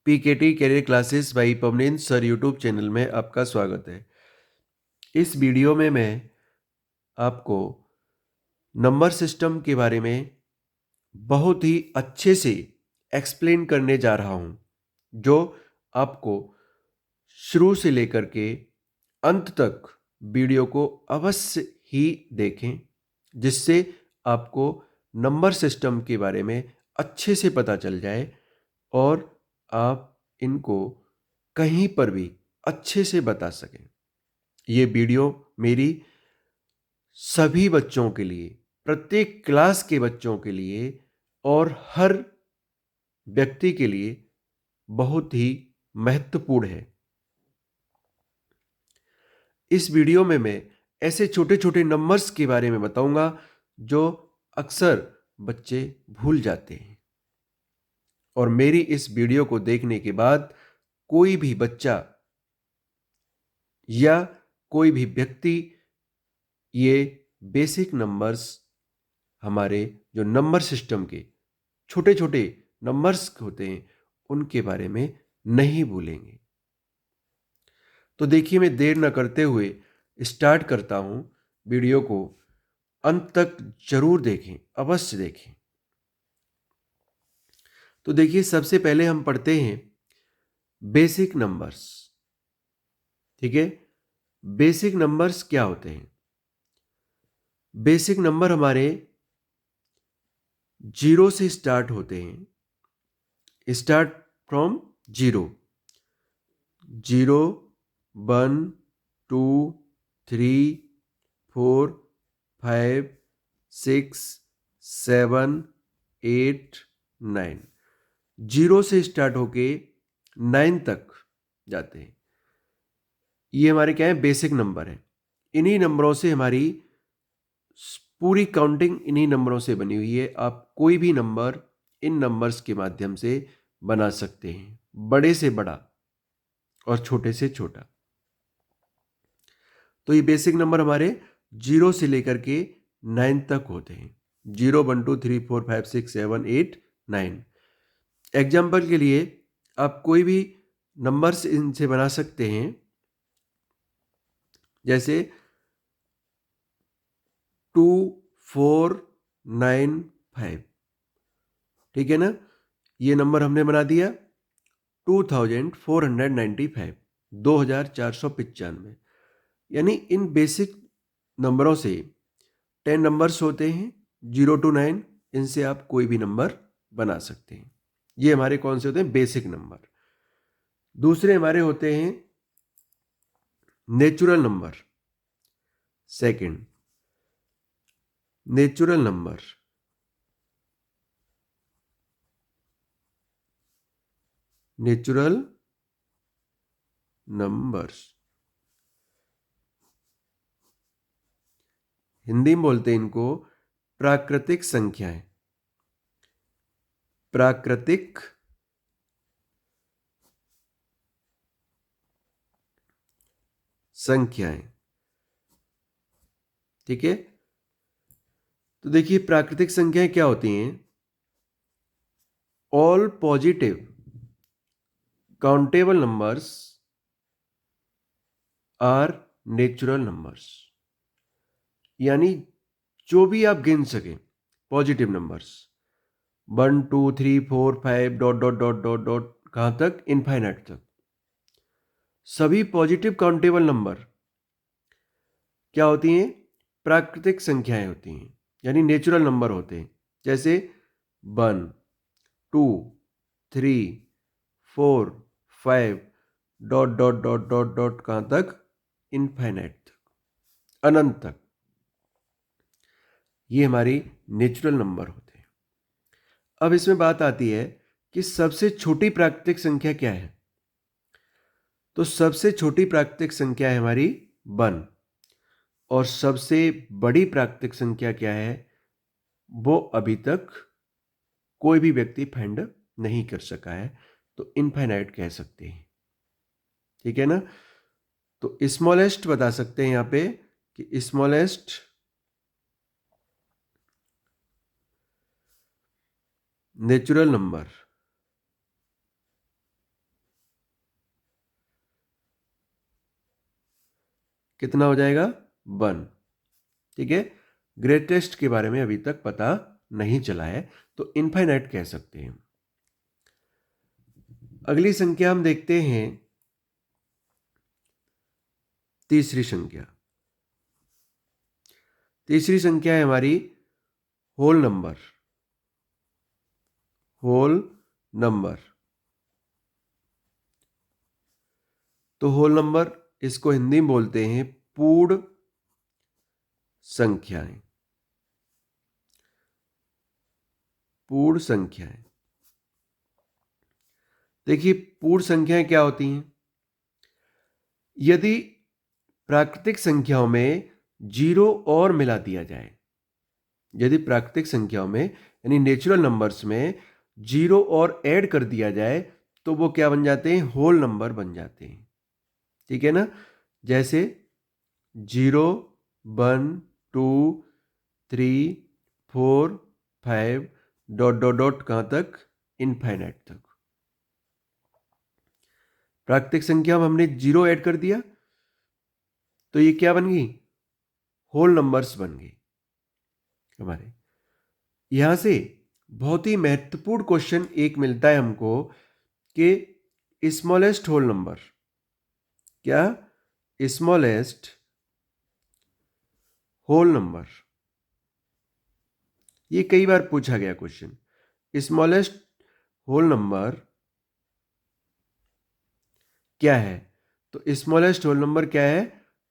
PKT career classes by Pavneen sir YouTube channel में आपका स्वागत है। इस वीडियो में मैं आपको नंबर सिस्टम के बारे में बहुत ही अच्छे से एक्सप्लेन करने जा रहा हूं, जो आपको शुरू से लेकर के अंत तक वीडियो को अवश्य ही देखें, जिससे आपको नंबर सिस्टम के बारे में अच्छे से पता चल जाए और आप इनको कहीं पर भी अच्छे से बता सकें। ये वीडियो मेरी सभी बच्चों के लिए, प्रत्येक क्लास के बच्चों के लिए और हर व्यक्ति के लिए बहुत ही महत्वपूर्ण है। इस वीडियो में मैं ऐसे छोटे छोटे नंबर्स के बारे में बताऊंगा जो अक्सर बच्चे भूल जाते हैं, और मेरी इस वीडियो को देखने के बाद कोई भी बच्चा या कोई भी व्यक्ति ये बेसिक नंबर्स, हमारे जो नंबर सिस्टम के छोटे छोटे नंबर्स होते हैं, उनके बारे में नहीं भूलेंगे। तो देखिए, मैं देर न करते हुए स्टार्ट करता हूं। वीडियो को अंत तक जरूर देखें, अवश्य देखें। तो देखिए, सबसे पहले हम पढ़ते हैं बेसिक नंबर्स। ठीक है, बेसिक नंबर्स क्या होते हैं? बेसिक नंबर हमारे जीरो से स्टार्ट होते हैं। Start from zero. 0, 1, 2, 3, 4, 5, 6, 7, 8, 9। जीरो से स्टार्ट होके 9 तक जाते हैं। ये हमारे क्या है? बेसिक नंबर है। इन्हीं नंबरों से हमारी पूरी काउंटिंग इन्हीं नंबरों से बनी हुई है। आप कोई भी नंबर इन नंबर्स के माध्यम से बना सकते हैं, बड़े से बड़ा और छोटे से छोटा। तो ये बेसिक नंबर हमारे 0 से लेकर के 9 तक होते हैं। 0, 1, 2, 3, 4, 5, 6, 7, 8, 9। एग्जाम्पल के लिए आप कोई भी नंबर्स इनसे बना सकते हैं, जैसे 2, 4, 9, 5। ठीक है ना? ये नंबर हमने बना दिया 2495, 2495। यानी इन बेसिक नंबरों से 10 नंबर्स होते हैं, 0 to 9। इनसे आप कोई भी नंबर बना सकते हैं। ये हमारे कौन से होते हैं? Basic number. दूसरे हमारे होते हैं natural number. Second, natural number. Natural numbers Hindi में बोलते हैं इनको प्राकृतिक संख्याएं। प्राकृतिक संख्याएं। ठीक है, तो देखिए, प्राकृतिक संख्याएं क्या होती हैं? All positive countable numbers are natural numbers. यानी जो भी आप गिन सकें positive numbers, 1, 2, 3, 4, 5 dot dot dot dot dot, कहां तक? इनफाइनाइट तक। सभी पॉजिटिव काउंटेबल नंबर क्या होती हैं? प्राकृतिक संख्याएं होती हैं, यानी नेचुरल नंबर होते हैं। जैसे 1, 2, 3, 4, 5 dot dot dot dot dot, कहां तक? इनफाइनाइट तक, अनंत तक। ये हमारी नेचुरल नंबर होते हैं। अब इसमें बात आती है कि सबसे छोटी प्राकृतिक संख्या क्या है? तो सबसे छोटी प्राकृतिक संख्या है हमारी 1। और सबसे बड़ी प्राकृतिक संख्या क्या है? वो अभी तक कोई भी व्यक्ति फाइंड नहीं कर सका है, तो इनफाइनाइट कह सकते हैं। ठीक है ना? तो स्मॉलेस्ट बता सकते हैं यहां पे कि स्मॉलेस्ट नेचुरल नंबर कितना हो जाएगा 1। ठीक है, ग्रेटेस्ट के बारे में अभी तक पता नहीं चला है, तो इनफाइनाइट कह सकते हैं। अगली संख्या हम देखते हैं, तीसरी संख्या। तीसरी संख्या है हमारी होल नंबर। होल नंबर, तो होल नंबर इसको हिंदी में बोलते हैं पूर्ण संख्याएं। पूर्ण संख्याएं, देखिए पूर्ण संख्याएं क्या होती हैं? यदि प्राकृतिक संख्याओं में जीरो और मिला दिया जाए, यदि प्राकृतिक संख्याओं में यानी नेचुरल नंबर्स में जीरो और ऐड कर दिया जाए तो वो क्या बन जाते हैं? होल नंबर बन जाते हैं। ठीक है ना, जैसे 0, 1, 2, 3, 4, 5 डॉट डॉट डॉट कहां तक? इनफाइनाइट तक। प्राकृतिक संख्या में हमने जीरो ऐड कर दिया तो ये क्या बन गई? होल नंबर्स बन गई हमारे। यहां से बहुत ही महत्वपूर्ण क्वेश्चन एक मिलता है हमको कि स्मॉलेस्ट होल नंबर, क्या? स्मॉलेस्ट होल नंबर, ये कई बार पूछा गया क्वेश्चन। स्मॉलेस्ट होल नंबर क्या है? तो स्मॉलेस्ट होल नंबर क्या है?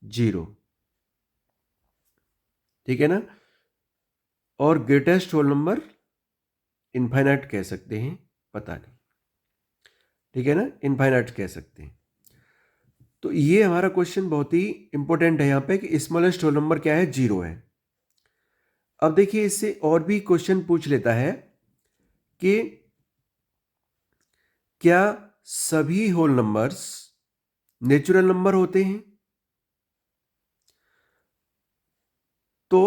0। ठीक है ना, और ग्रेटेस्ट होल नंबर इनफाइनाइट कह सकते हैं, पता नहीं। ठीक है ना, इनफाइनाइट कह सकते हैं। तो ये हमारा क्वेश्चन बहुत ही इंपॉर्टेंट है यहां पे कि स्मॉलेस्ट होल नंबर क्या है? 0 है। अब देखिए इससे और भी क्वेश्चन पूछ लेता है कि क्या सभी होल नंबर्स नेचुरल नंबर होते हैं? तो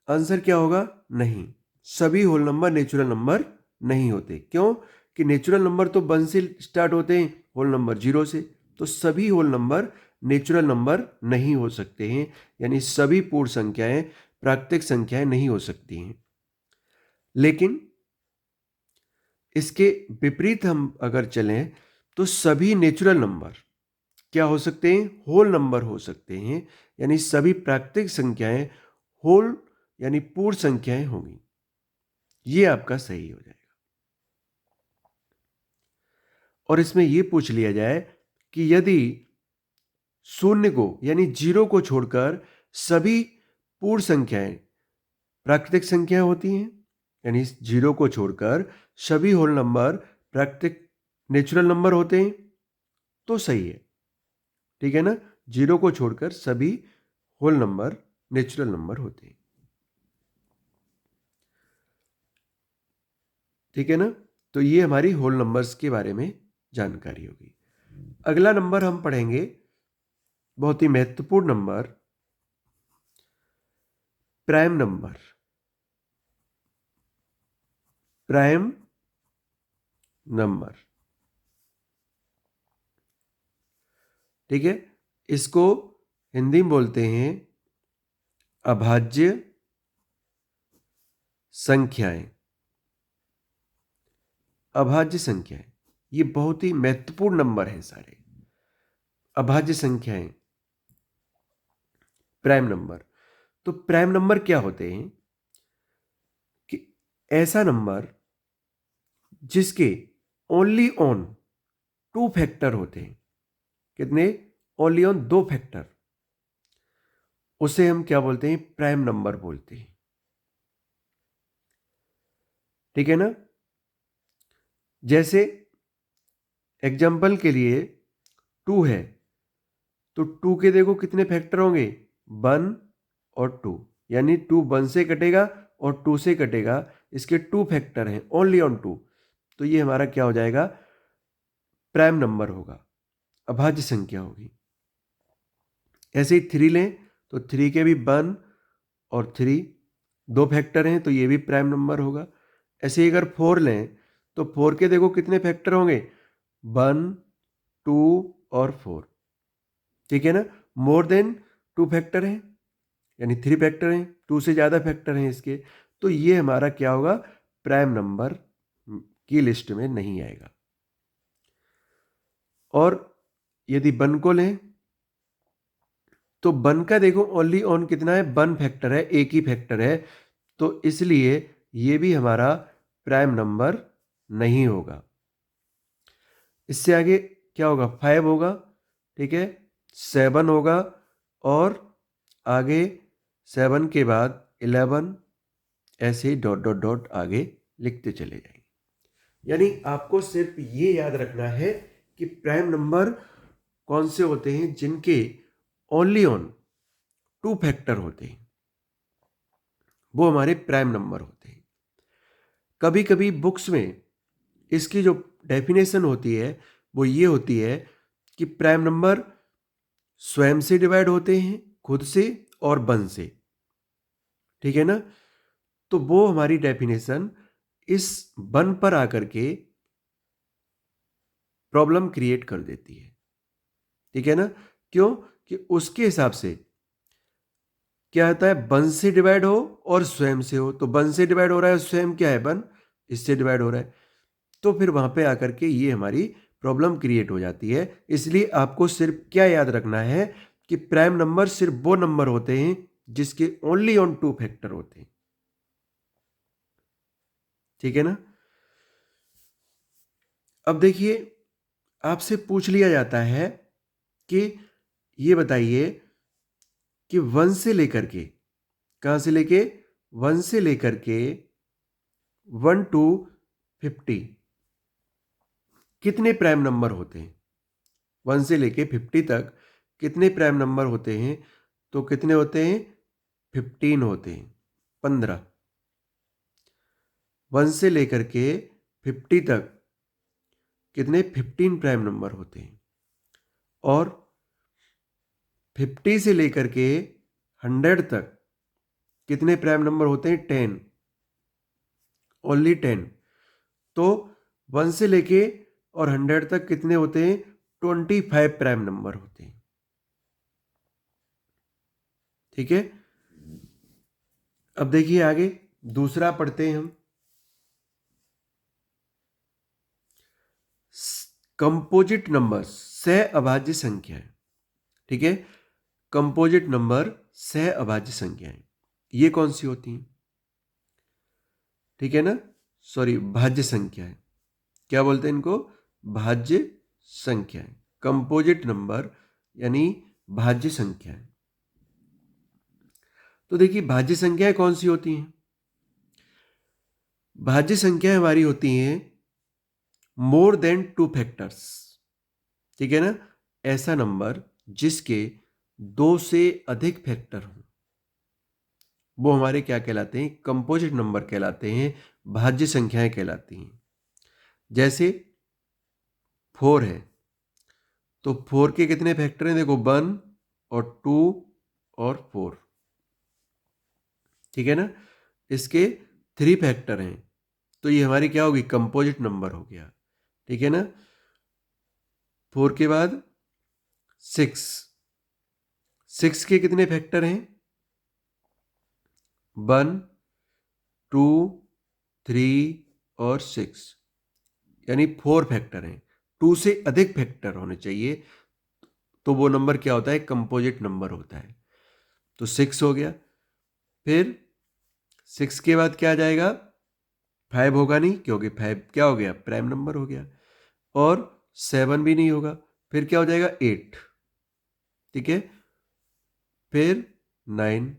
आंसर क्या होगा? नहीं, सभी होल नंबर नेचुरल नंबर नहीं होते। क्यों? कि नेचुरल नंबर तो 1 से स्टार्ट होते हैं, होल नंबर 0 से। तो सभी होल नंबर नेचुरल नंबर नहीं हो सकते हैं, यानी सभी पूर्ण संख्याएं प्राकृतिक संख्याएं नहीं हो सकती हैं। लेकिन इसके विपरीत हम अगर चलें तो सभी नेचुरल नंबर क्या हो सकते हैं? होल नंबर हो सकते हैं, यानी सभी प्राकृतिक संख्याएं होल यानी पूर्ण संख्याएं होंगी। ये आपका सही हो जाएगा। और इसमें यह पूछ लिया जाए कि यदि शून्य को यानी 0 को छोड़कर सभी पूर्ण संख्याएं प्राकृतिक संख्या होती हैं, यानी 0 को छोड़कर सभी होल नंबर प्राकृतिक नेचुरल नंबर होते हैं, तो सही है। ठीक है ना, 0 को छोड़कर सभी होल नंबर नेचुरल नंबर होते हैं। ठीक है ना, तो ये हमारी होल नंबर्स के बारे में जानकारी होगी। अगला नंबर हम पढ़ेंगे, बहुत ही महत्वपूर्ण number, prime number. Prime number, ठीक है, इसको हिंदी में बोलते हैं अभाज्य संख्याएं। अभाज्य संख्याएं, ये बहुत ही महत्वपूर्ण नंबर है सारे। अभाज्य संख्याएं, प्राइम नंबर। तो प्राइम नंबर क्या होते हैं? कि ऐसा नंबर जिसके ओनली ऑन 2 फैक्टर होते हैं। कितने? ओनली ऑन 2 फैक्टर, उसे हम क्या बोलते हैं? प्राइम नंबर बोलते हैं। ठीक है ना, जैसे एग्जाम्पल के लिए 2 है तो 2 के देखो कितने फैक्टर होंगे? 1 और 2, यानी 2 1 से कटेगा और 2 से कटेगा, इसके 2 फैक्टर हैं, ओनली ऑन 2। तो ये हमारा क्या हो जाएगा? प्राइम नंबर होगा, अभाज्य संख्या होगी। ऐसे ही 3 लें तो 3 के भी 1 और 3 2 फैक्टर हैं, तो ये भी प्राइम नंबर होगा। ऐसे ही अगर 4 लें तो 4 के देखो कितने फैक्टर होंगे? 1, 2 और 4। ठीक है ना, मोर देन 2 फैक्टर हैं, यानी 3 फैक्टर हैं, 2 से ज़्यादा फैक्टर हैं इसके, तो ये हमारा क्या होगा, प्राइम नंबर की लिस्ट में नहीं आएगा। और यदि 1 को लें तो 1 का देखो ओनली ऑन कितना है, 1 फैक्टर है, एक ही फैक्टर है, तो इसलिए ये भी हमारा प्राइम नंबर नहीं होगा। इससे आगे क्या होगा, 5 होगा, ठीक है, 7 होगा, और आगे 7 के बाद 11, ऐसे डॉट डॉट डॉट आगे लिखते चले जाएंगे। यानी आपको सिर्फ ये याद रखना है कि प्राइम नंबर कौन से होते हैं जिनके ओनली ऑन 2 फैक्टर होते हैं, वो हमारे प्राइम नंबर होते हैं। कभी कभी बुक्स में इसकी जो डेफिनेशन होती है वो ये होती है कि प्राइम नंबर स्वयं से डिवाइड होते हैं, खुद से और 1 से, ठीक है ना। तो वो हमारी डेफिनेशन इस 1 पर आकर के प्रॉब्लम क्रिएट कर देती है, ठीक है ना। क्यों कि उसके हिसाब से क्या होता है, 1 से डिवाइड हो और स्वयं से हो, तो 1 से डिवाइड हो रहा है, स्वयं क्या है 1, इससे डिवाइड हो रहा है, तो फिर वहां पे आकर के ये हमारी प्रॉब्लम क्रिएट हो जाती है। इसलिए आपको सिर्फ क्या याद रखना है कि प्राइम नंबर सिर्फ वो नंबर होते हैं जिसके ओनली ऑन 2 फैक्टर होते हैं, ठीक है ना। अब देखिए, आपसे पूछ लिया जाता है कि ये बताइए कि 1 से लेकर के, कहां से लेके, 1 से लेकर के 1 to 50 कितने प्राइम नंबर होते हैं, 1 से लेके 50 तक कितने प्राइम नंबर होते हैं, तो कितने होते हैं, 15 होते हैं, 15। 1 से लेकर के 50 तक कितने, 15 प्राइम नंबर होते हैं। और 50 से लेकर के 100 तक कितने प्राइम नंबर होते हैं, 10, ओनली 10। तो 1 से लेके और 100 तक कितने होते हैं, 25 प्राइम नंबर होते हैं, ठीक है। अब देखिए आगे दूसरा पढ़ते हैं हम, कंपोजिट नंबर सह अभाज्य संख्याएं, ठीक है। कंपोजिट नंबर सह अभाज्य संख्याएं ये कौन सी होती हैं, ठीक है ना, सॉरी भाज्य संख्याएं, क्या बोलते हैं इनको, भाज्य संख्याएं, कंपोजिट नंबर यानी भाज्य संख्याएं। तो देखिए भाज्य संख्याएं कौन सी होती हैं, भाज्य संख्याएं हमारी होती हैं मोर देन 2 फैक्टर्स, ठीक है ना। ऐसा नंबर जिसके 2 से अधिक फैक्टर हों वो हमारे क्या कहलाते हैं, कंपोजिट नंबर कहलाते हैं, भाज्य संख्याएं कहलाती हैं। जैसे 4 है, तो 4 के कितने फैक्टर हैं, देखो 1 और 2 और 4, ठीक है ना। इसके 3 फैक्टर हैं, तो ये हमारी क्या होगी, कंपोजिट नंबर हो गया, ठीक है ना। 4 के बाद 6, 6 के कितने फैक्टर हैं, 1, 2, 3 और 6, यानी 4 फैक्टर हैं। 2 से अधिक फैक्टर होने चाहिए तो वो नंबर क्या होता है, कंपोजिट नंबर होता है। तो 6 हो गया, फिर 6 के बाद क्या आ जाएगा, 5 होगा नहीं, क्योंकि 5 क्या हो गया, प्राइम नंबर हो गया, और 7 भी नहीं होगा, फिर क्या हो जाएगा, 8, ठीक है, फिर 9,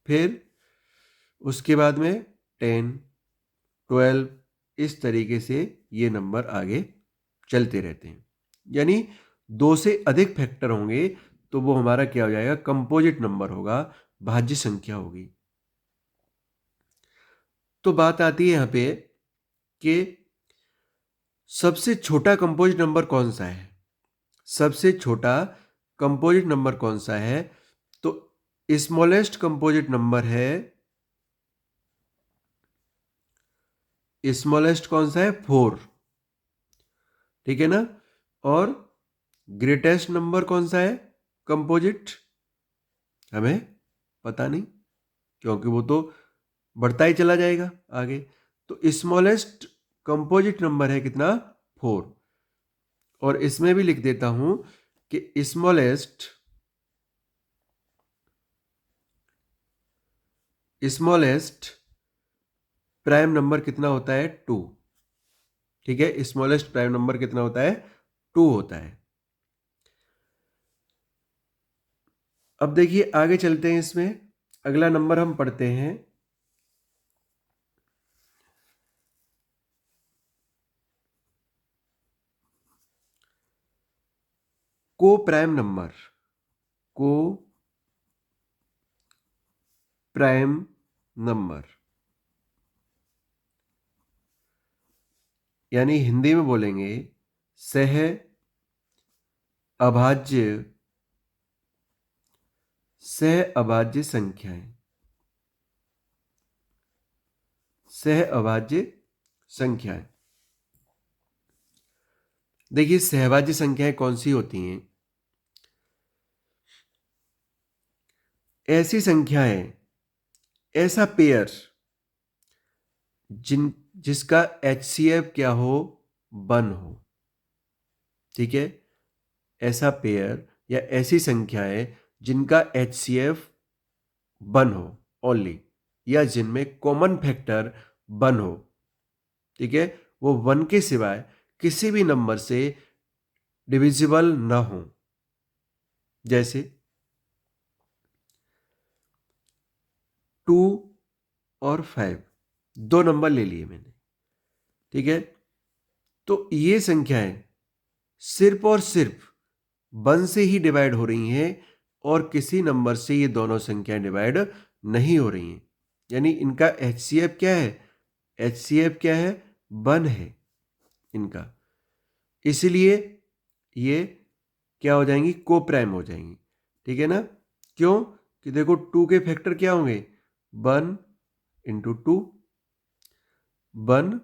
फिर उसके बाद में 10, 12, इस तरीके से ये नंबर आगे चलते रहते हैं। यानी 2 से अधिक फैक्टर होंगे तो वो हमारा क्या हो जाएगा, कंपोजिट नंबर होगा, भाज्य संख्या होगी। तो बात आती है यहां पे कि सबसे छोटा कंपोजिट नंबर कौन सा है, सबसे छोटा कंपोजिट नंबर कौन सा है, तो स्मॉलेस्ट कंपोजिट नंबर है, स्मॉलेस्ट कौन सा है, 4, ठीक है ना। और ग्रेटेस्ट नंबर कौन सा है कंपोजिट, हमें पता नहीं, क्योंकि वो तो बढ़ता ही चला जाएगा आगे। तो स्मॉलेस्ट कंपोजिट नंबर है कितना, 4। और इसमें भी लिख देता हूं कि स्मॉलेस्ट प्राइम नंबर कितना होता है, 2। ठीक है, स्मॉलेस्ट प्राइम नंबर कितना होता है, 2 होता है। अब देखिए आगे चलते हैं, इसमें अगला नंबर हम पढ़ते हैं को प्राइम नंबर। को प्राइम नंबर यानी हिंदी में बोलेंगे सह अभाज्य संख्याएं। सह अभाज्य संख्याएं, देखिए सहभाज्य संख्याएं कौन सी होती हैं, ऐसी संख्याएं, ऐसा पेयर जिसका HCF क्या हो, 1 हो। ठीक है, ऐसा पेयर या ऐसी संख्याएं जिनका HCF 1 हो ओनली, या जिनमें कॉमन फैक्टर 1 हो। ठीक है, वो 1 के सिवाय किसी भी नंबर से डिविजिबल ना हो। जैसे 2 और 5, 2 नंबर ले लिए मैंने। ठीक है, तो ये संख्याएं सिर्फ और सिर्फ 1 से ही डिवाइड हो रही हैं, और किसी नंबर से ये दोनों संख्याएं डिवाइड नहीं हो रही हैं। यानी इनका HCF क्या है, HCF क्या है, 1 है इनका। इसलिए ये क्या हो जाएंगी, को प्राइम हो जाएंगी। ठीक है ना, क्यों कि देखो 2 के फैक्टर क्या होंगे, 1 इंटू 2, 1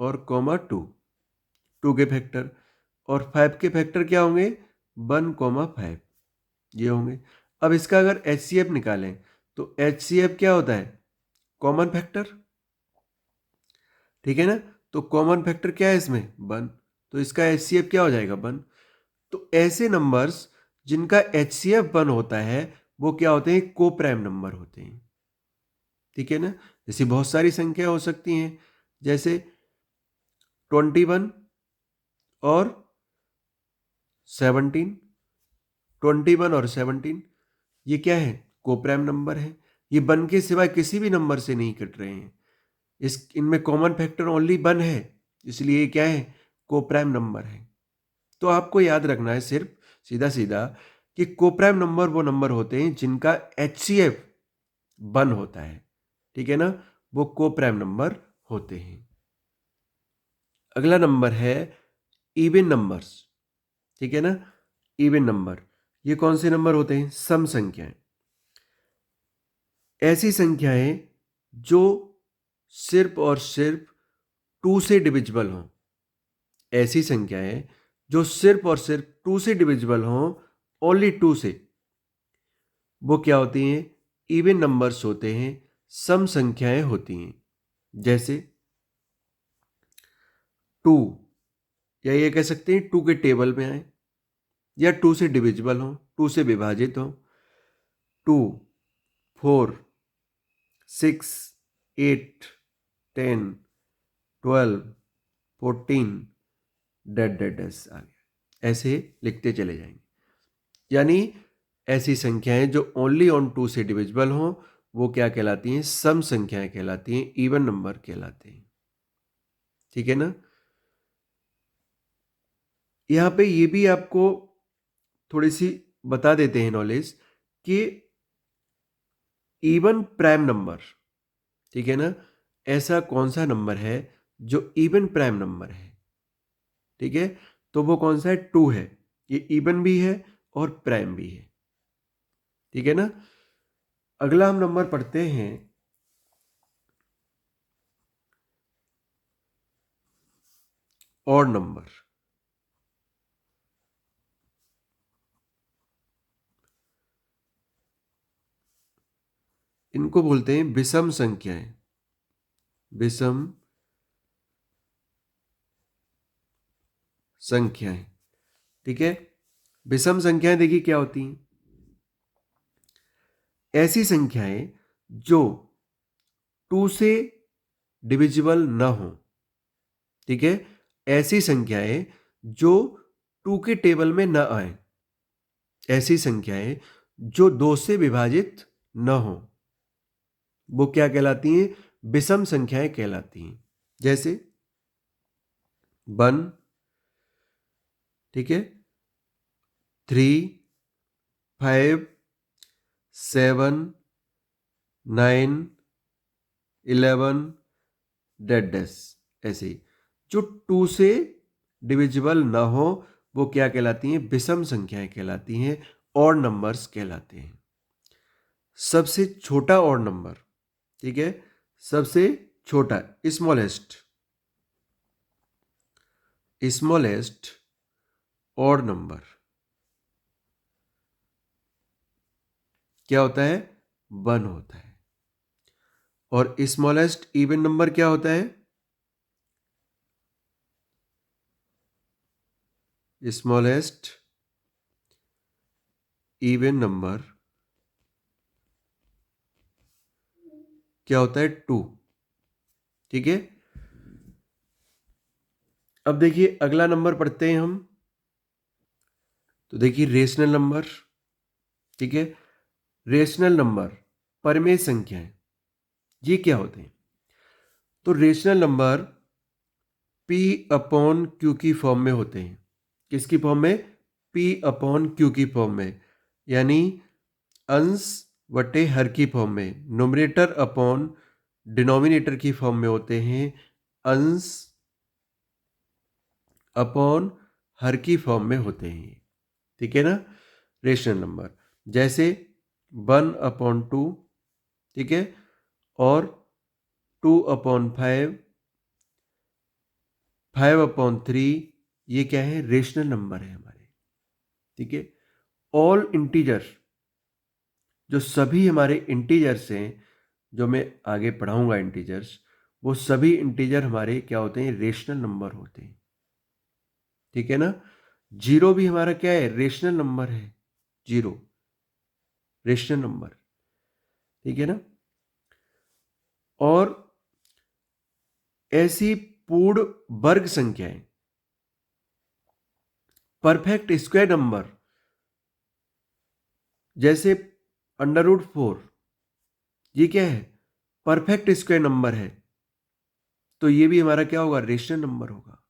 और कॉमा 2, 2 के फैक्टर। और 5 के फैक्टर क्या होंगे, 1 कॉमा 5, ये होंगे। अब इसका अगर HCF निकालें तो HCF क्या होता है, कॉमन फैक्टर। ठीक है ना, तो कॉमन फैक्टर क्या है इसमें, 1, तो इसका HCF क्या हो जाएगा, 1। तो ऐसे नंबर्स जिनका HCF 1 होता है वो क्या होते हैं, को प्राइम नंबर होते हैं। ठीक है ना, जैसी बहुत सारी संख्या हो सकती हैं, जैसे 21 और 17, 21 और 17, ये क्या है, को प्राइम नंबर है। ये 1 के सिवाय किसी भी नंबर से नहीं कट रहे हैं, इनमें कॉमन फैक्टर ओनली 1 है, इसलिए ये क्या है, को प्राइम नंबर है। तो आपको याद रखना है सिर्फ सीधा सीधा कि को प्राइम नंबर वो नंबर होते हैं जिनका HCF 1 होता है। ठीक है ना, वो को प्राइम नंबर होते हैं। अगला नंबर है इवन नंबर्स। ठीक है ना, इवन नंबर ये कौन से नंबर होते हैं, सम संख्याएं। ऐसी संख्याएं जो सिर्फ और सिर्फ 2 से डिविजिबल हों। ऐसी संख्याएं जो सिर्फ और सिर्फ 2 से डिविजिबल हों, ओनली 2 से, वो क्या होती हैं, इवन नंबर्स होते हैं, सम संख्याएं होती हैं। जैसे 2, या ये कह सकते हैं 2 के टेबल में आए, या 2 से डिविजिबल हो, 2 से विभाजित हो। 2, 4, 6, 8, 10, 12, 14, डेड डेड डेस आ गया, ऐसे लिखते चले जाएंगे। यानी ऐसी संख्याएं जो ओनली ऑन 2 से डिविजिबल हो वो क्या कहलाती हैं, सम संख्याएं कहलाती हैं, इवन नंबर कहलाते हैं। ठीक है ना, यहां पे ये भी आपको थोड़ी सी बता देते हैं नॉलेज कि इवन प्राइम नंबर, ठीक है ना, ऐसा कौन सा नंबर है जो इवन प्राइम नंबर है। ठीक है, तो वो कौन सा है, 2 है। ये इवन भी है और प्राइम भी है। ठीक है ना, अगला हम नंबर पढ़ते हैं ऑड नंबर। इनको बोलते हैं विषम संख्याएं। विषम संख्याएं, ठीक है। विषम संख्याएं देखिए क्या होती हैं। ऐसी संख्याएं जो 2 से डिविजिबल न हो, ठीक है। ऐसी संख्याएं जो 2 के टेबल में न आए, ऐसी संख्याएं जो 2 से विभाजित न हो, वो क्या कहलाती हैं? विषम संख्याएं कहलाती हैं। जैसे 1, ठीक है, 3, 5, 7, 9, 11 डेड डेस। ऐसे ही जो 2 से डिविजिबल ना हो वो क्या कहलाती हैं? विषम संख्याएं कहलाती हैं, ऑड नंबर्स कहलाते हैं। सबसे छोटा ऑड नंबर, ठीक है, सबसे छोटा स्मॉलेस्ट ऑड नंबर क्या होता है? 1 होता है। और स्मॉलेस्ट इवन नंबर क्या होता है? स्मॉलेस्ट इवन नंबर क्या होता है? 2, ठीक है। अब देखिए अगला नंबर पढ़ते हैं हम। तो देखिए रेशनल नंबर, ठीक है। रेशनल नंबर, परमेय संख्याएं, ये क्या होते हैं? तो rational number P upon Q की फॉर्म में होते हैं। किसकी फॉर्म में? P अपॉन Q की फॉर्म में, यानी अंश बटे हर की फॉर्म में। नोमिनेटर अपॉन डिनोमिनेटर की फॉर्म में होते हैं। अंश अपॉन हर की फॉर्म में होते हैं, ठीक है ना। रेशनल नंबर जैसे 1/2, ठीक है, और 2/5, 5/3, ये क्या है? रेशनल नंबर है हमारे, ठीक है। ऑल इंटीजर, जो सभी हमारे इंटीजर्स हैं, जो मैं आगे पढ़ाऊंगा इंटीजर्स, वो सभी इंटीजर हमारे क्या होते हैं? रेशनल नंबर होते हैं, ठीक है ना। 0 भी हमारा क्या है? रेशनल नंबर है। 0 रेशनल नंबर, ठीक है ना। और ऐसी पूर्ण वर्ग संख्याएं, परफेक्ट स्क्वायर नंबर, जैसे √4, ये क्या है? परफेक्ट स्क्वायर नंबर है। तो ये भी हमारा क्या होगा? रेशनल नंबर होगा,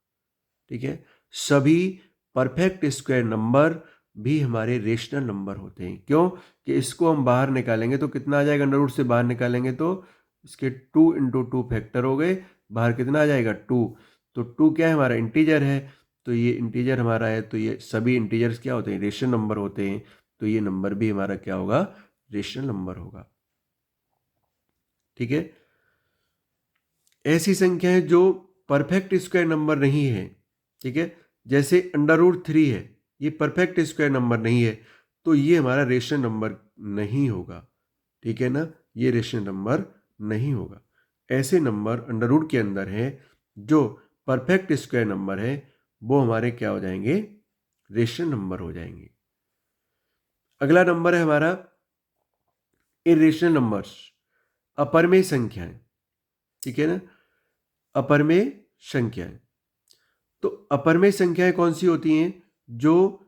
ठीक है। सभी परफेक्ट स्क्वायर नंबर भी हमारे रेशनल नंबर होते हैं। क्यों? कि इसको हम बाहर निकालेंगे तो कितना आ जाएगा? √ से बाहर निकालेंगे तो इसके 2 × 2 फैक्टर हो गए, बाहर कितना आ जाएगा? 2। तो 2 क्या है? हमारा इंटीजर है। तो ये इंटीजर हमारा है, तो ये सभी इंटीजर्स क्या होते हैं? रेशनल नंबर होते हैं। तो ये नंबर भी हमारा क्या होगा? रेशनल नंबर होगा, ठीक है। ऐसी संख्याएं जो परफेक्ट स्क्वायर नंबर नहीं है, ठीक है, जैसे √3 है, ये परफेक्ट स्क्वायर नंबर नहीं है, तो ये हमारा रेशनल नंबर नहीं होगा, ठीक है ना। ये रेशनल नंबर नहीं होगा। ऐसे नंबर अंडर के अंदर हैं जो परफेक्ट स्क्वायर नंबर है, वो हमारे क्या हो जाएंगे? रेशनल नंबर हो जाएंगे। अगला नंबर है हमारा इरेशनल नंबर्स, अपरिमेय संख्याएं, ठीक है ना। अपरिमेय संख्याएं, तो अपरिमेय संख्याएं कौन सी होती हैं? जो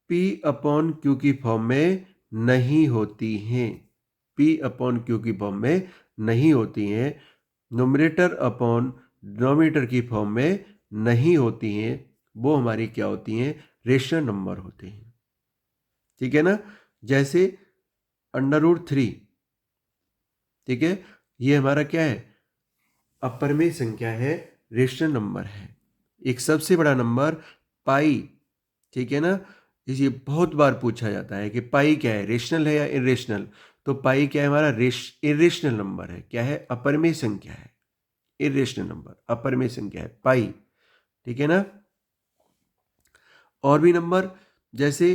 P/Q की फॉर्म में नहीं होती हैं। P/Q की फॉर्म में नहीं होती हैं। नोमिनेटर अपॉन डिनोमिनेटर की फॉर्म में नहीं होती हैं। वो हमारी क्या होती हैं? रेशनल नंबर होते हैं, ठीक है ना। जैसे √3, ठीक है, ये हमारा क्या है? अपरिमेय संख्या है, रेशनल नंबर है। एक सबसे बड़ा नंबर पाई, ठीक है ना। ये बहुत बार पूछा जाता है कि पाई क्या है? रेशनल है या इरेशनल? तो पाई क्या है? हमारा इरेशनल नंबर है। क्या है? अपरिमेय संख्या है। इरेशनल नंबर अपरिमेय संख्या है पाई, ठीक है ना। और भी नंबर जैसे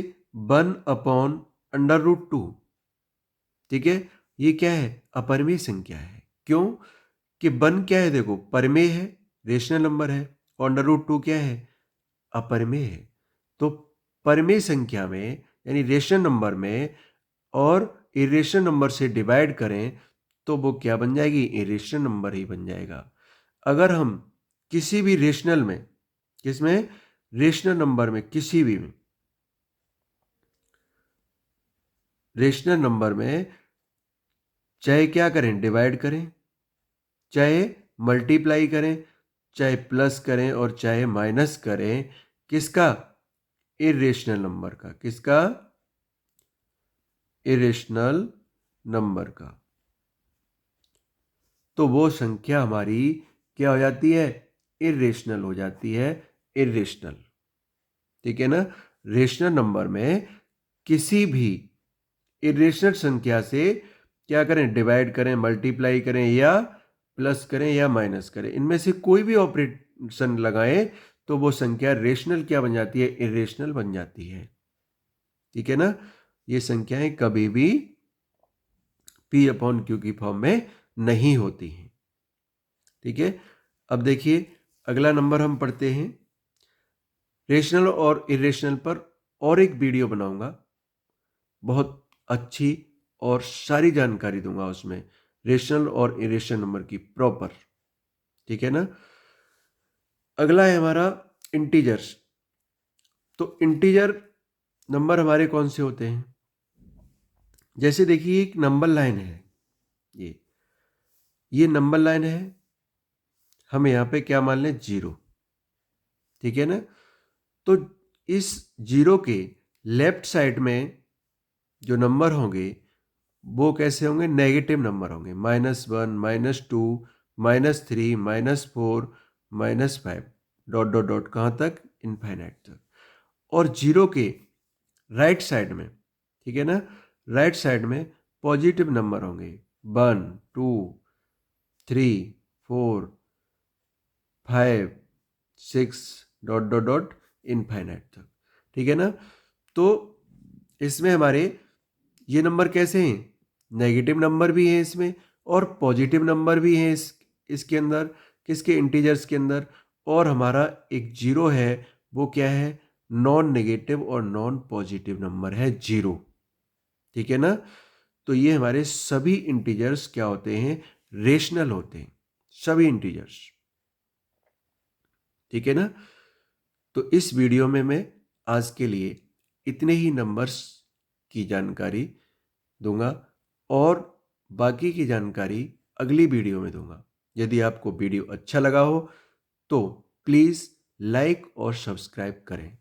1/√2, ठीक है, ये क्या है? अपरिमेय संख्या है। क्यों? कि 1 क्या है? देखो परिमेय है, रेशनल नंबर है, और √2 क्या है? अपरिमेय है। तो परिमेय संख्या में यानी रेशनल नंबर में और इरेशनल नंबर से डिवाइड करें तो वो क्या बन जाएगी? इरेशनल नंबर ही बन जाएगा। अगर हम किसी भी रेशनल में, किसमें? रेशनल नंबर में, किसी भी में, रेशनल नंबर में चाहे क्या करें? डिवाइड करें, चाहे मल्टीप्लाई करें, चाहे प्लस करें और चाहे माइनस करें, किसका? इरेशनल नंबर का। किसका? इरेशनल नंबर का। तो वो संख्या हमारी क्या हो जाती है? इरेशनल हो जाती है। इरेशनल, ठीक है ना? रेशनल नंबर में किसी भी इरेशनल संख्या से क्या करें? डिवाइड करें, मल्टीप्लाई करें या प्लस करें या माइनस करें, इनमें से कोई भी ऑपरेशन लगाएं तो वो संख्या रेशनल क्या बन जाती है? इरेशनल बन जाती है। ठीक है ना? ये संख्याएं कभी भी P/Q की फॉर्म में नहीं होती हैं। ठीक है, अब देखिए अगला नंबर हम पढ़ते हैं। रेशनल और इरेशनल पर और एक वीडियो बनाऊंगा, बहुत अच्छी और सारी जानकारी दूंगा उसमें, रेशनल और इरेशनल नंबर की प्रॉपर। ठीक है ना? अगला है हमारा इंटीजर्स। तो इंटीजर नंबर हमारे कौन से होते हैं? जैसे देखिए एक नंबर लाइन है, ये नंबर लाइन है, हम यहां पे क्या मान लें? 0। ठीक है ना? तो इस 0 के लेफ्ट साइड में जो नंबर होंगे वो कैसे होंगे? नेगेटिव नंबर होंगे। -1, -2, -3, -4, -5, डॉट डॉट डॉट कहाँ तक? इनफाइनाइट तक। और 0 के राइट साइड में, ठीक है ना, राइट साइड में पॉजिटिव नंबर होंगे। 1, 2, 3, 4, 5, 6, डॉट डॉट डॉट इनफाइनाइट तक। ठीक है ना? तो इसमें हमारे ये नंबर कैसे हैं? नेगेटिव नंबर भी है इसमें और पॉजिटिव नंबर भी है इसके अंदर, किसके? इंटीजर्स के अंदर। और हमारा एक 0 है, वो क्या है? नॉन नेगेटिव और नॉन पॉजिटिव नंबर है 0। ठीक है ना? तो ये हमारे सभी इंटीजर्स क्या होते हैं? रेशनल होते हैं, सभी इंटीजर्स। ठीक है ना? तो इस वीडियो में मैं आज के लिए इतने ही नंबर्स की जानकारी दूंगा और बाकी की जानकारी अगली वीडियो में दूंगा। यदि आपको वीडियो अच्छा लगा हो तो प्लीज़ लाइक और सब्सक्राइब करें।